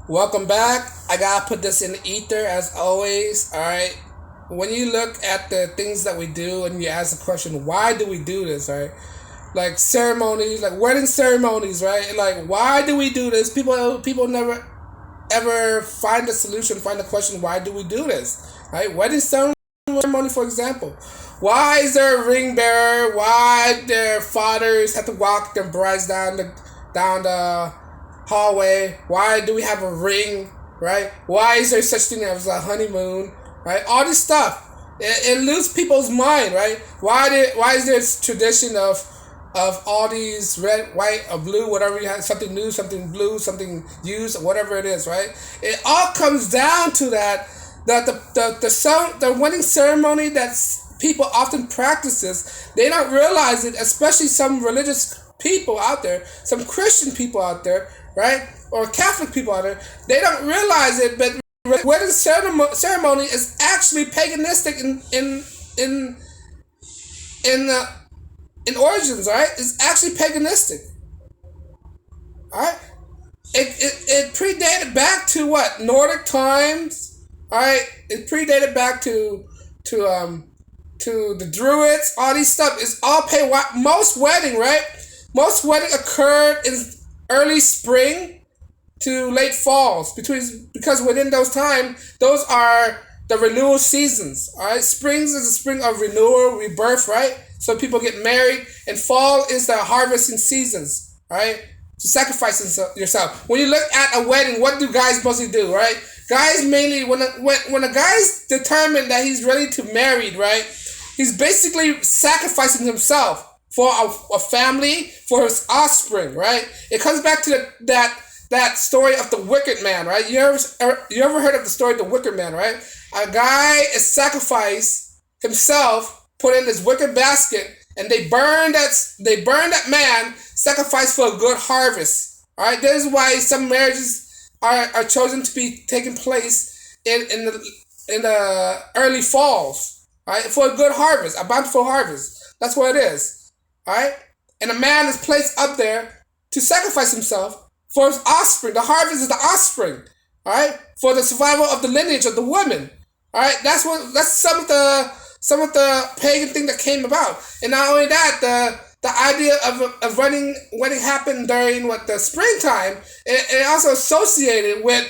Welcome back. I gotta put this in the ether as always. All right. When you look at the things that we do and you ask the question, why do we do this? Right. Like ceremonies, like wedding ceremonies, right? Like why do we do this? People never ever find a solution, find the question, why do we do this? Right? Wedding ceremony, for example. Why is there a ring bearer? Why their fathers have to walk their brides down the hallway? Why do we have a ring? Right? Why is there such thing as a honeymoon? Right? All this stuff. It loses people's mind, right? Why is there this tradition of all these red, white, or blue, whatever you have, something new, something blue, something used, whatever it is, right? It all comes down to that the wedding ceremony that people often practices, they don't realize it, especially some religious people out there, some Christian people out there, right? Or Catholic people out there, they don't realize it, but wedding ceremony is actually paganistic in in origins, right? It's actually paganistic, all right? It predated back to what, Nordic times, all right? It predated back to the Druids, all these stuff. Is all pay. Most wedding, right? Most wedding occurred in early spring to late falls, because within those time, those are the renewal seasons. All right, springs is a spring of renewal, rebirth, right? So people get married, and fall is the harvesting seasons, right? To sacrifice yourself. When you look at a wedding, what do guys mostly do, right? Guys mainly, when a guy's determined that he's ready to marry, right? He's basically sacrificing himself for a family, for his offspring, right? It comes back to that story of the wicked man, right? You ever heard of the story of the wicked man, right? A guy is sacrificed himself, put in this wicked basket, and they burn that man, sacrificed for a good harvest. All right, this is why some marriages are chosen to be taking place in the early falls, right? For a good harvest, a bountiful harvest. That's what it is, all right? And a man is placed up there to sacrifice himself for his offspring. The harvest is the offspring, all right? For the survival of the lineage of the woman, all right? That's some of the pagan thing that came about. And not only that, the idea of wedding happened during the springtime. It also associated with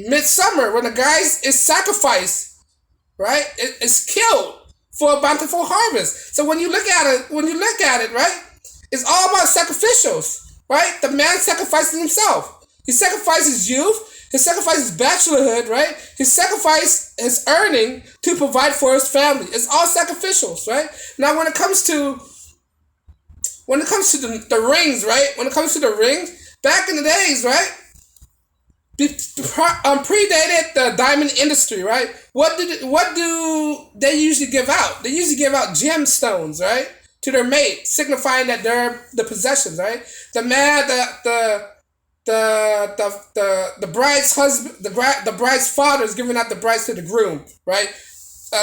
midsummer, when the guy is sacrificed, right? It's killed for a bountiful harvest. So when you look at it, right, it's all about sacrificials, right? The man sacrifices himself. He sacrifices youth. He sacrifices bachelorhood, right? He sacrificed his earning to provide for his family. It's all sacrificials, right? Now, when it comes to the rings, right? When it comes to the rings, back in the days, right? Predated the diamond industry, right? What do they usually give out? They usually give out gemstones, right, to their mate, signifying that they're the possessions, right? The man, the bride's husband, the bride's father is giving out the brides to the groom, right?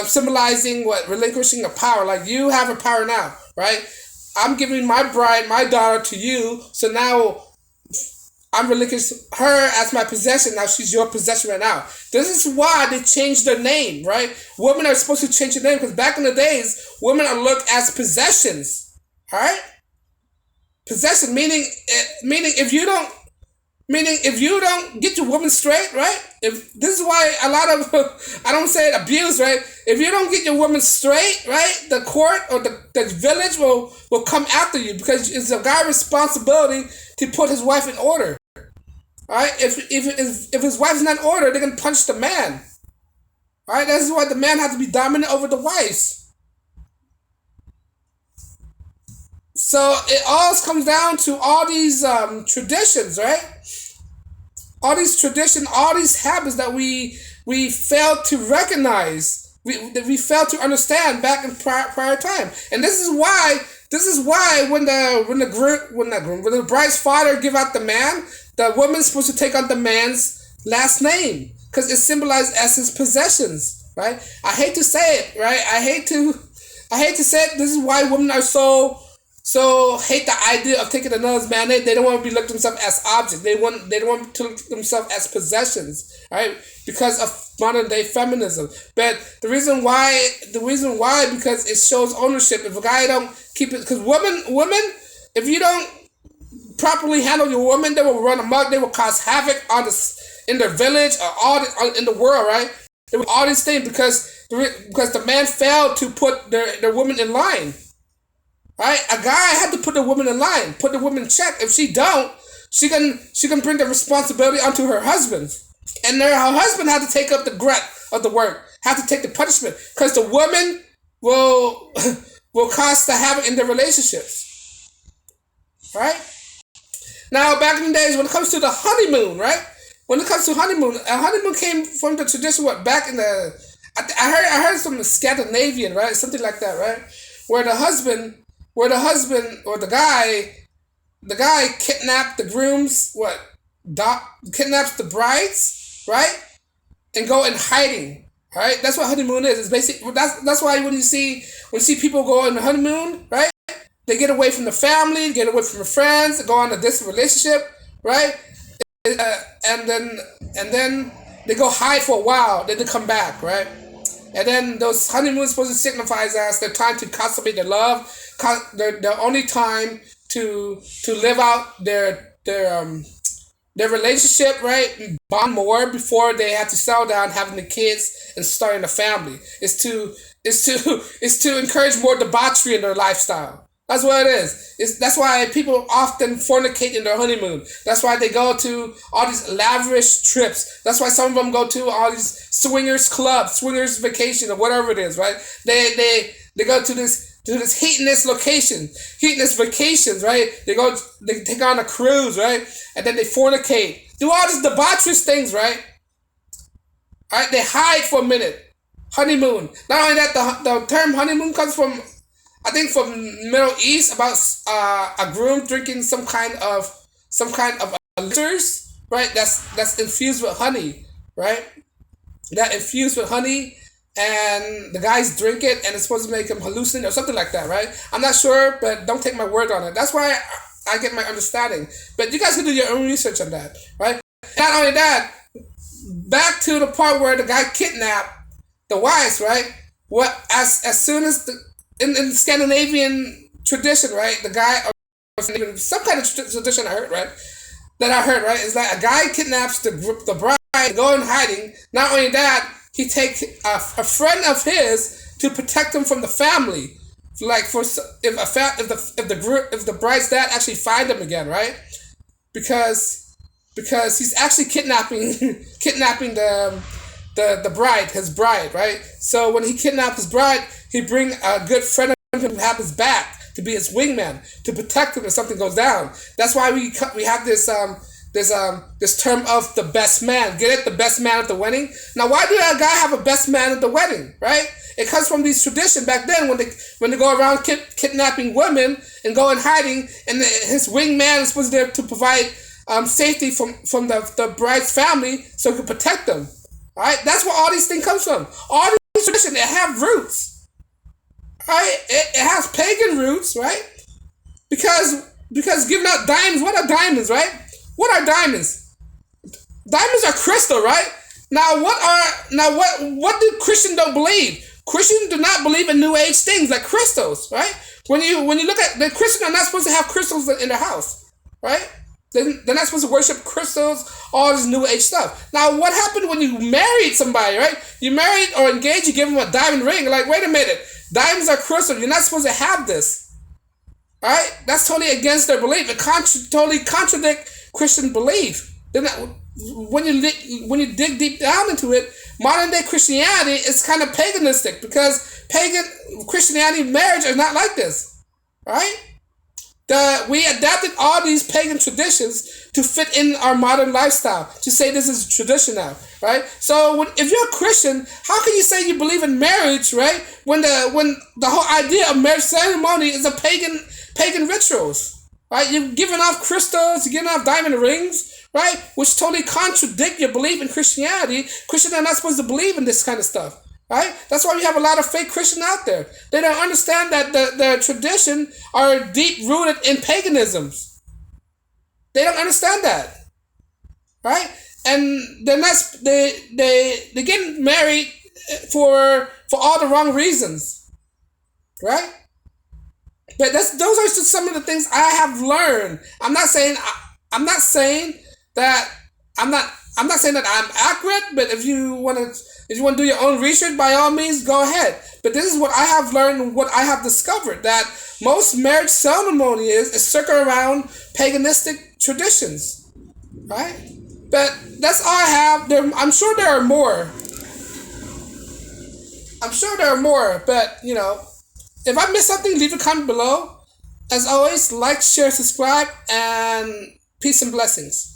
Symbolizing what, relinquishing the power. Like, you have a power now, right? I'm giving my bride, my daughter, to you, so now I'm relinquishing her as my possession. Now she's your possession right now. This is why they changed their name, right? Women are supposed to change their name because back in the days, women are looked as possessions, all right? Possession, meaning if you don't get your woman straight, right? If this is why a lot of I don't say it abuse, right? If you don't get your woman straight, right, the court or the village will come after you, because it's a guy's responsibility to put his wife in order. All right? If his wife's not in order, they're gonna punch the man. All right? That's why the man has to be dominant over the wives. So it all comes down to all these traditions, right? All these traditions, all these habits that we fail to recognize, we fail to understand back in prior time, and this is why when the bride's father give out the man, the woman's supposed to take on the man's last name, because it's symbolized as his possessions, right? I hate to say it, right? I hate to say it. This is why women are so so hate the idea of taking another's man. They don't want to be looked at themselves as objects. They don't want to look at themselves as possessions, right? Because of modern day feminism. But the reason why because it shows ownership. If a guy don't keep it, because women, if you don't properly handle your woman, they will run amok. They will cause havoc in their village or in the world, right? They will all these things because the man failed to put their woman in line. Right? A guy had to put the woman in line, put the woman in check. If she don't, she can bring the responsibility onto her husband. And then her husband had to take up the grunt of the work, have to take the punishment. Because the woman will cause the havoc in their relationships. Right? Now, back in the days, when it comes to the honeymoon, right? When it comes to honeymoon, a honeymoon came from the tradition, back in the... I heard some Scandinavian, right? Something like that, right? Where the husband or the guy kidnapped the grooms, kidnaps the brides, right? And go in hiding, right? That's what honeymoon is. It's basically, that's why when you see people go on the honeymoon, right? They get away from the family, get away from the friends, go on a distant relationship, right? And then they go hide for a while, then they come back, right? And then those honeymoons supposed to signify as their time to consummate their love, their only time to live out their relationship, right? Bond more before they have to settle down, having the kids and starting a family. It's to encourage more debauchery in their lifestyle. That's what it is. That's why people often fornicate in their honeymoon. That's why they go to all these lavish trips. That's why some of them go to all these swingers clubs, swingers vacation, or whatever it is, right? They go to this heatiness vacations, right? They take on a cruise, right? And then they fornicate. Do all these debaucherous things, right? All right, they hide for a minute. Honeymoon. Not only that, the term honeymoon comes from, I think, from Middle East, about a groom drinking some kind of liquors, right? That's infused with honey, right? That infused with honey, and the guys drink it, and it's supposed to make them hallucinate or something like that, right? I'm not sure, but don't take my word on it. That's why I get my understanding. But you guys can do your own research on that, right? Not only that, back to the part where the guy kidnapped the wives, right? As soon as in Scandinavian tradition, right? The guy, or some kind of tradition I heard, right? Is that a guy kidnaps the bride, go in hiding. Not only that, he takes a friend of his to protect him from the family. Like if the bride's dad actually find him again, right? Because he's actually kidnapping the bride, his bride, right? So when he kidnapped his bride, he bring a good friend of him to have his back, to be his wingman, to protect him if something goes down. That's why we have this term of the best man. Get it? The best man at the wedding. Now, why do that guy have a best man at the wedding, right? It comes from these tradition back then when they go around kidnapping women and go in hiding, and his wingman is supposed to provide safety from the bride's family so he can protect them. All right? That's where all these things comes from. All these traditions, they have roots. Right? It has pagan roots, right? Because giving out diamonds, what are diamonds, right? What are diamonds? Diamonds are crystal, right? Now what do Christians don't believe? Christians do not believe in New Age things like crystals, right? When you look at the Christians are not supposed to have crystals in their house, right? They're not supposed to worship crystals, all this New Age stuff. Now, what happened when you married somebody, right? You married or engaged, you give them a diamond ring. Like, wait a minute, diamonds are crystal. You're not supposed to have this, all right? That's totally against their belief. It totally contradicts Christian belief. When you dig deep down into it, modern day Christianity is kind of paganistic because pagan Christianity marriage is not like this, right? We adapted all these pagan traditions to fit in our modern lifestyle, to say this is tradition now, right? So if you're a Christian, how can you say you believe in marriage, right? When the whole idea of marriage ceremony is a pagan rituals, right? You're giving off crystals, you're giving off diamond rings, right? Which totally contradict your belief in Christianity. Christians are not supposed to believe in this kind of stuff, Right? That's why we have a lot of fake Christians out there. They don't understand that the tradition are deep rooted in paganisms. They don't understand that, right? And they're not they get married for all the wrong reasons, right? But those are just some of the things I have learned. I'm not saying that I'm not I'm not saying that I'm accurate, but if you want to do your own research, by all means, go ahead. But this is what I have learned and what I have discovered, that most marriage ceremony is circle around paganistic traditions, right? But that's all I have. I'm sure there are more. I'm sure there are more, but if I missed something, leave a comment below. As always, like, share, subscribe, and peace and blessings.